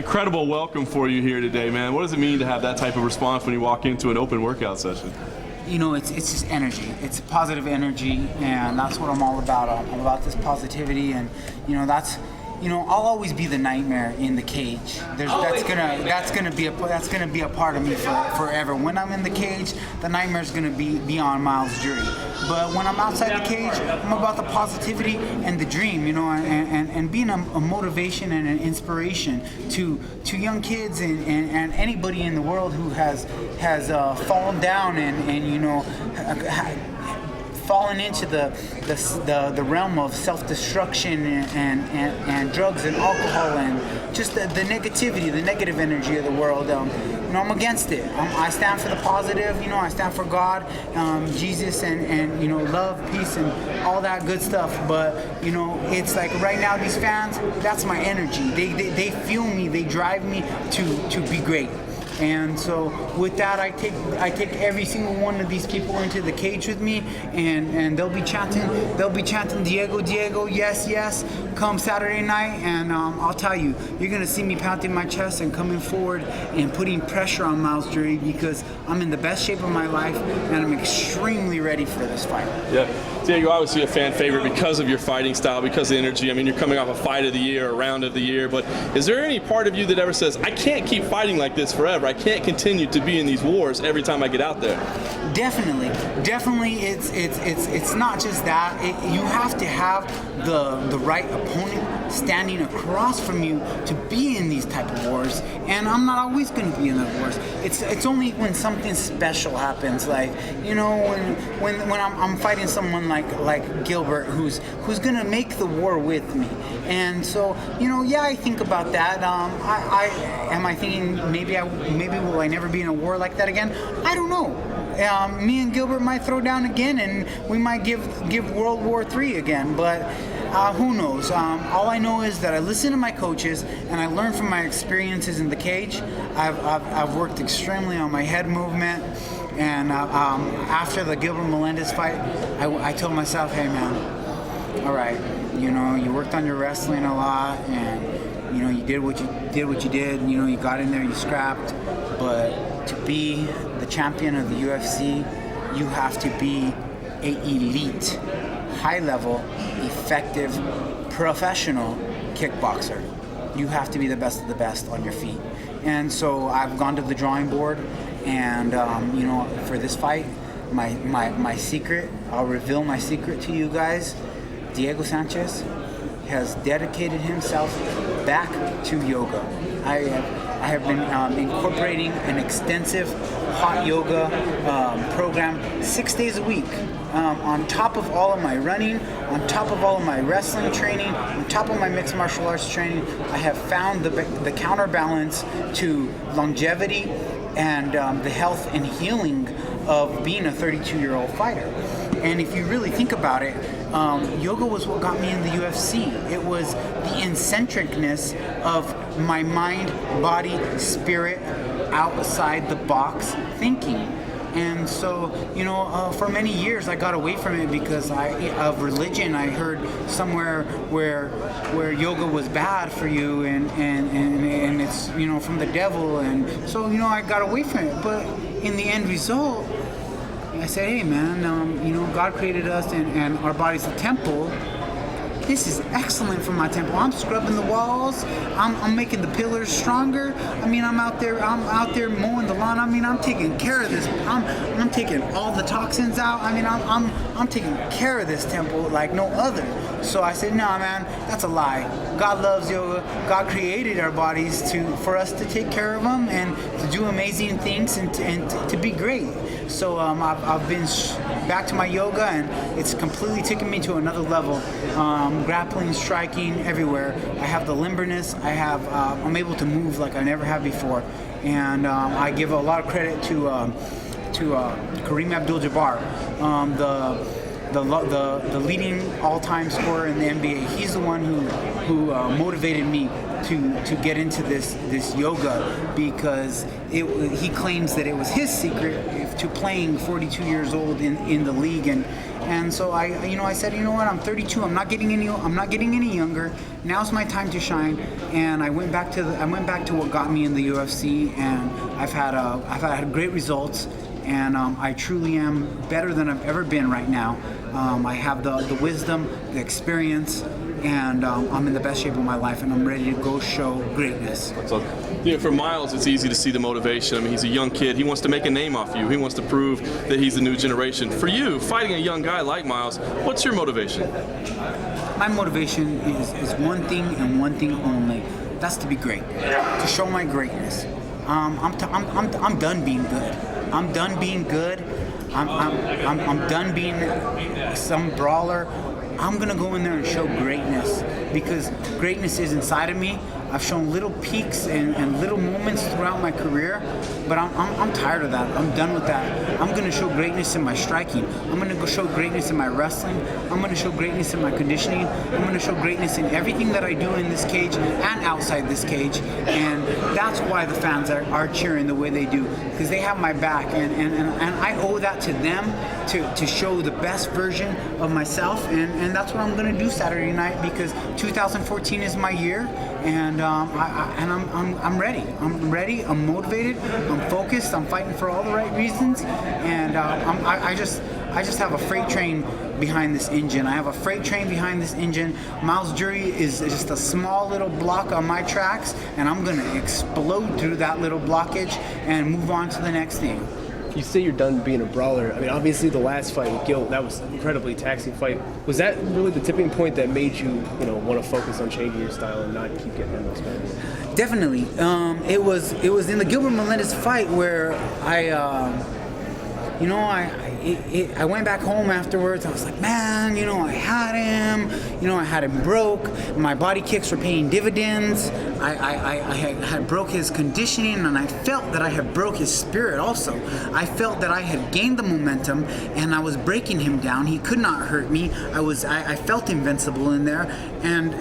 incredible welcome for you here today, man. What does it mean to have that type of response when you walk into an open workout session? You know, it's just energy. It's positive energy, and that's what I'm all about. I'm about this positivity, and you know, I'll always be the nightmare in the cage. That's gonna be a part of me forever. When I'm in the cage, the nightmare's gonna be beyond Miles' jury. But when I'm outside the cage, I'm about the positivity and the dream, you know, and being a motivation and an inspiration to young kids and anybody in the world who has fallen down and you know, fallen into the realm of self-destruction and drugs and alcohol and just the negativity, the negative energy of the world. You know, I'm against it. I stand for the positive. You know, I stand for God, Jesus, and you know, love, peace, and all that good stuff. But you know, it's like right now, these fans, that's my energy. They fuel me. They drive me to be great. And so with that, I take every single one of these people into the cage with me, and they'll be chanting Diego, Diego, yes, yes, come Saturday night, and I'll tell you, you're gonna see me pounding my chest and coming forward and putting pressure on Miles Jury because I'm in the best shape of my life and I'm extremely ready for this fight. Yeah, Diego, obviously a fan favorite because of your fighting style, because of the energy. I mean, you're coming off a fight of the year, a round of the year, but is there any part of you that ever says, I can't keep fighting like this forever? I can't continue to be in these wars every time I get out there? Definitely. It's not just that. You have to have the right opponent standing across from you to be in these type of wars. And I'm not always going to be in the wars. It's only when something special happens, like you know, when I'm fighting someone like Gilbert, who's going to make the war with me. And so you know, yeah, I think about that. Am I thinking maybe will I never be in a war like that again? I don't know. Me and Gilbert might throw down again, and we might give World War III again. But who knows? All I know is that I listen to my coaches and I learn from my experiences in the cage. I've worked extremely on my head movement, and after the Gilbert Melendez fight, I told myself, hey man, all right, you know, you worked on your wrestling a lot, and you know, you did what you did. You know, you got in there, you scrapped, but to be the champion of the UFC, you have to be an elite, high-level, effective, professional kickboxer. You have to be the best of the best on your feet. And so I've gone to the drawing board, and you know, for this fight, my secret, I'll reveal my secret to you guys. Diego Sanchez has dedicated himself back to yoga. I have been incorporating an extensive hot yoga program 6 days a week. On top of all of my running, on top of all of my wrestling training, on top of my mixed martial arts training, I have found the counterbalance to longevity and the health and healing of being a 32-year-old fighter. And if you really think about it, yoga was what got me in the UFC. It was the eccentricness of my mind, body, spirit, outside the box thinking. And so, you know, for many years I got away from it because of religion. I heard somewhere where yoga was bad for you and it's, you know, from the devil. And so, you know, I got away from it. But in the end result, I said, hey man, you know, God created us and our body's a temple. This is excellent for my temple. I'm scrubbing the walls. I'm making the pillars stronger. I mean, I'm out there mowing the lawn. I mean, I'm taking care of this. I'm taking all the toxins out. I mean, I'm taking care of this temple like no other. So I said, nah, man, that's a lie. God loves yoga. God created our bodies for us to take care of them and to do amazing things and to be great. So I've been back to my yoga, and it's completely taken me to another level. Grappling, striking, everywhere. I have the limberness. I'm able to move like I never have before, and I give a lot of credit to Kareem Abdul-Jabbar, the leading all-time scorer in the NBA. He's the one who motivated me to get into this yoga because he claims that it was his secret to playing 42 years old in the league And so I said, you know what, I'm 32. I'm not getting any younger. Now's my time to shine. And I went back to what got me in the UFC, and I've had great results. And I truly am better than I've ever been right now. I have the wisdom, the experience, and I'm in the best shape of my life, and I'm ready to go show greatness. So, for Miles, it's easy to see the motivation. I mean, he's a young kid. He wants to make a name off you. He wants to prove that he's the new generation. For you, fighting a young guy like Miles, what's your motivation? My motivation is one thing and one thing only. That's to be great, to show my greatness. I'm done being good. I'm done being good. I'm done being some brawler. I'm gonna go in there and show greatness, because greatness is inside of me. I've shown little peaks and little moments throughout my career, but I'm tired of that. I'm done with that. I'm gonna show greatness in my striking. I'm gonna go show greatness in my wrestling. I'm gonna show greatness in my conditioning. I'm gonna show greatness in everything that I do in this cage and outside this cage. And that's why the fans are cheering the way they do, because they have my back, and I owe that to them to show the best version of myself. And that's what I'm gonna do Saturday night, because 2014 is my year. And I'm ready. I'm ready. I'm motivated. I'm focused. I'm fighting for all the right reasons. And I just have a freight train behind this engine. I have a freight train behind this engine. Miles Jury is just a small little block on my tracks, and I'm gonna explode through that little blockage and move on to the next thing. You say you're done being a brawler. I mean, obviously the last fight with Gil, that was an incredibly taxing fight. Was that really the tipping point that made you, want to focus on changing your style and not keep getting in those fights? Definitely. It was in the Gilbert Melendez fight where I went back home afterwards. I was like, man, I had him. I had him broke. My body kicks were paying dividends. I had broke his conditioning, and I felt that I had broke his spirit also. I felt that I had gained the momentum, and I was breaking him down. He could not hurt me. I felt invincible in there, and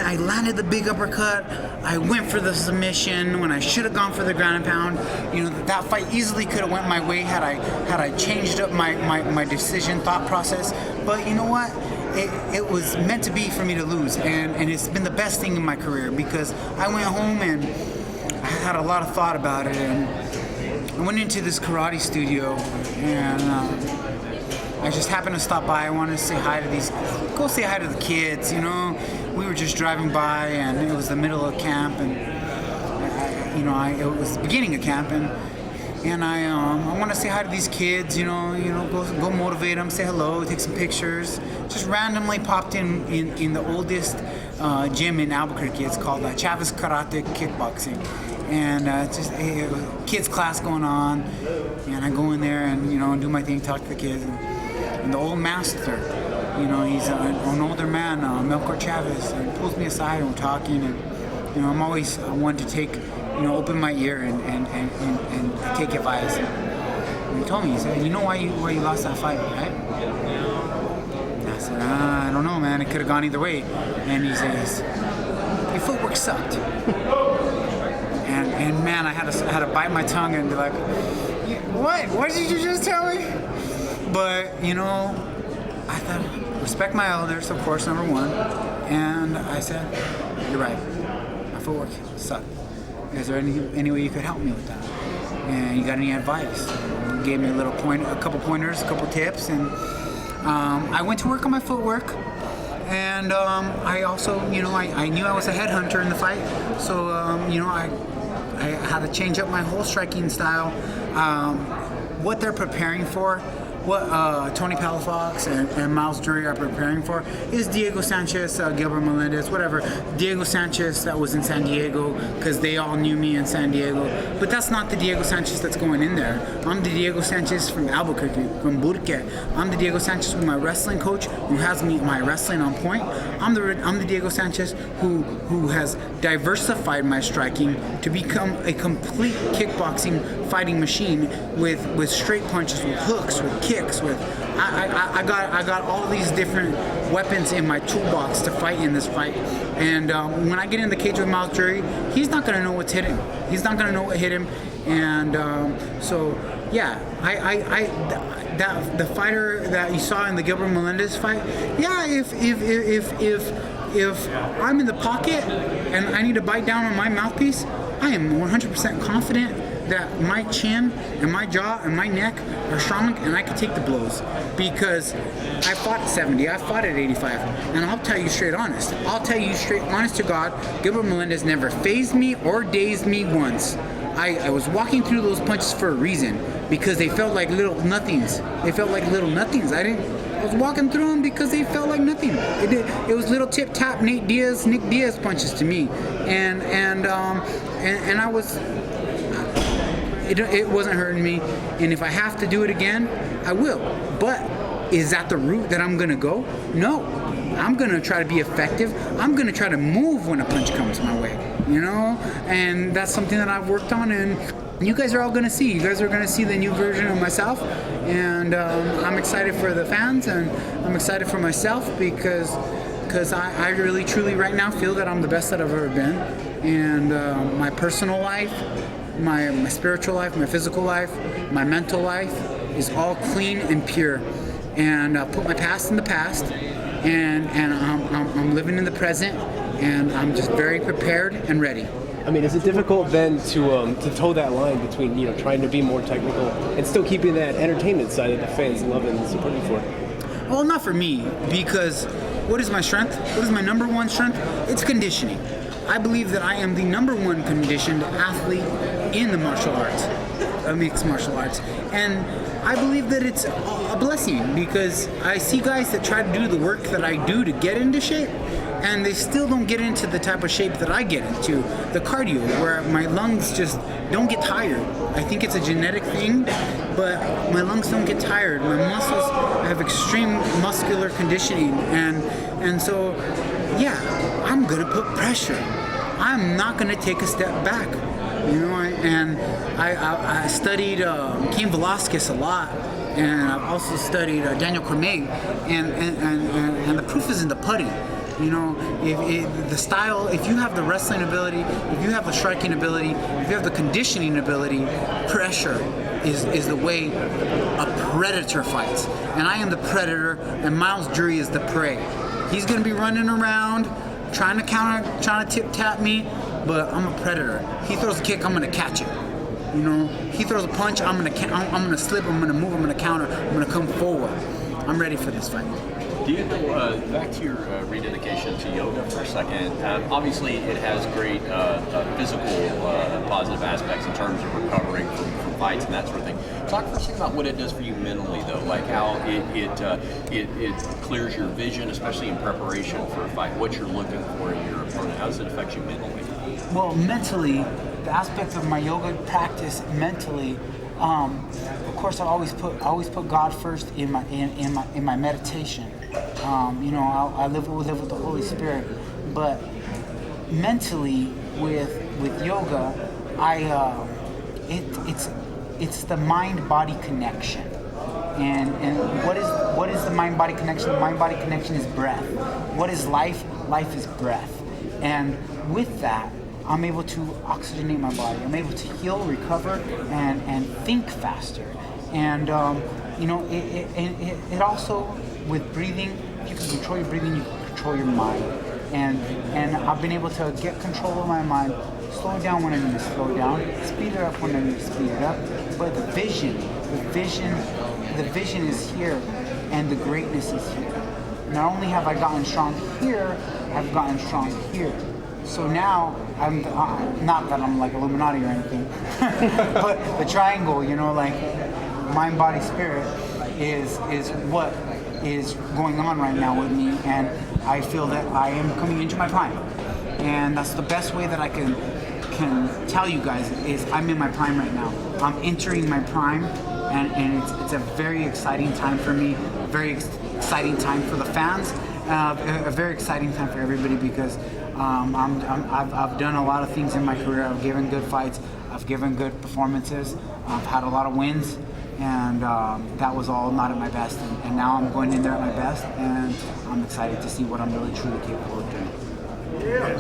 I landed the big uppercut. I went for the submission when I should have gone for the ground and pound. That fight easily could have went my way had I changed up my decision thought process. But you know what? It was meant to be for me to lose, and it's been the best thing in my career, because I went home and I had a lot of thought about it, and I went into this karate studio, and I just happened to stop by. I wanted to say hi to say hi to the kids, We were just driving by, and it was the middle of camp, and it was the beginning of camp, and I want to say hi to these kids, go motivate them, say hello, take some pictures. Just randomly popped in the oldest gym in Albuquerque. It's called Chavez Karate Kickboxing, and just a kids class going on, and I go in there and do my thing, talk to the kids, and the old master, he's an older man, Melchor Chavez, and he pulls me aside, and we're talking, and I'm always one to take, open my ear and take advice. And he told me, he said, why you lost that fight, right? And I said, I don't know, man. It could have gone either way. And he says, your footwork sucked. and man, I had to bite my tongue and be like, what? What did you just tell me? But I thought, respect my elders, of course, number one. And I said, you're right. My footwork sucked. Is there any way you could help me with that? And you got any advice? He gave me a couple pointers, a couple tips, and I went to work on my footwork. And I also, I knew I was a headhunter in the fight, so I had to change up my whole striking style. What they're preparing for, what Tony Palafox and Miles Jury are preparing for, is Diego Sanchez, Gilbert Melendez, whatever. Diego Sanchez that was in San Diego, because they all knew me in San Diego. But that's not the Diego Sanchez that's going in there. I'm the Diego Sanchez from Albuquerque, from Burque. I'm the Diego Sanchez with my wrestling coach, who has my wrestling on point. I'm the Diego Sanchez who has diversified my striking to become a complete kickboxing fighting machine with straight punches, with hooks, with kicks, with I got all these different weapons in my toolbox to fight in this fight. And when I get in the cage with Miles Jury, he's not gonna know what's hit him. He's not gonna know what hit him. And so yeah, the fighter that you saw in the Gilbert Melendez fight, yeah, if I'm in the pocket and I need to bite down on my mouthpiece, I am 100% confident that my chin and my jaw and my neck are strong and I can take the blows, because I fought at 70, I fought at 85, and I'll tell you straight honest to God, Gilbert Melendez never phased me or dazed me once. I was walking through those punches for a reason, because they felt like little nothings. I was walking through them because they felt like nothing. It was little tip tap Nick Diaz punches to me, and I was. It wasn't hurting me, and if I have to do it again, I will. But is that the route that I'm gonna go? No. I'm gonna try to be effective. I'm gonna try to move when a punch comes my way, and that's something that I've worked on, and you guys are all gonna see. You guys are gonna see the new version of myself, and I'm excited for the fans, and I'm excited for myself, because I really truly right now feel that I'm the best that I've ever been, and my personal life, my spiritual life, my physical life, my mental life is all clean and pure, and I'll put my past in the past, and I'm living in the present, and I'm just very prepared and ready. I mean, is it difficult then to toe that line between trying to be more technical and still keeping that entertainment side that the fans love and support you for? Well, not for me, because what is my strength? What is my number one strength? It's conditioning. I believe that I am the number one conditioned athlete in the martial arts, mixed martial arts, and I believe that it's a blessing, because I see guys that try to do the work that I do to get into shape, and they still don't get into the type of shape that I get into, the cardio, where my lungs just don't get tired. I think it's a genetic thing, but my lungs don't get tired. My muscles, I have extreme muscular conditioning, and so, yeah, I'm gonna put pressure. I'm not gonna take a step back. I studied Cain Velasquez a lot, and I've also studied Daniel Cormier, and the proof is in the pudding. If you have the wrestling ability, if you have the striking ability, if you have the conditioning ability, pressure is the way a predator fights. And I am the predator, and Miles Jury is the prey. He's gonna be running around, trying to tip tap me, but I'm a predator. He throws a kick, I'm gonna catch it. He throws a punch, I'm gonna slip, I'm gonna move, I'm gonna counter, I'm gonna come forward. I'm ready for this fight. Do you go back to your rededication to yoga for a second? Obviously, it has great physical positive aspects in terms of recovering from fights and that sort of thing. Talk for a second about what it does for you mentally, though, like how it clears your vision, especially in preparation for a fight. What you're looking for in your opponent. How does it affect you mentally? Well, mentally, the aspect of my yoga practice mentally. Of course, I always put God first in my meditation. I live with the Holy Spirit, but mentally with yoga, it's the mind-body connection. And what is the mind-body connection? The mind-body connection is breath. What is life? Life is breath. And with that, I'm able to oxygenate my body. I'm able to heal, recover, and think faster. And it also, with breathing, if you can control your breathing, you can control your mind. And I've been able to get control of my mind, slow down when I need to slow down, speed it up when I need to speed it up. But the vision is here, and the greatness is here. Not only have I gotten strong here, I've gotten strong here. So now, I'm not that I'm like Illuminati or anything, but the triangle, like mind, body, spirit is what is going on right now with me, and I feel that I am coming into my prime. And that's the best way that I can tell you guys is I'm in my prime right now. I'm entering my prime, and it's a very exciting time for me, a very exciting time for the fans, a very exciting time for everybody, because I've done a lot of things in my career. I've given good fights. I've given good performances. I've had a lot of wins, and that was all not at my best. And now I'm going in there at my best, and I'm excited to see what I'm really truly capable of doing. Yeah.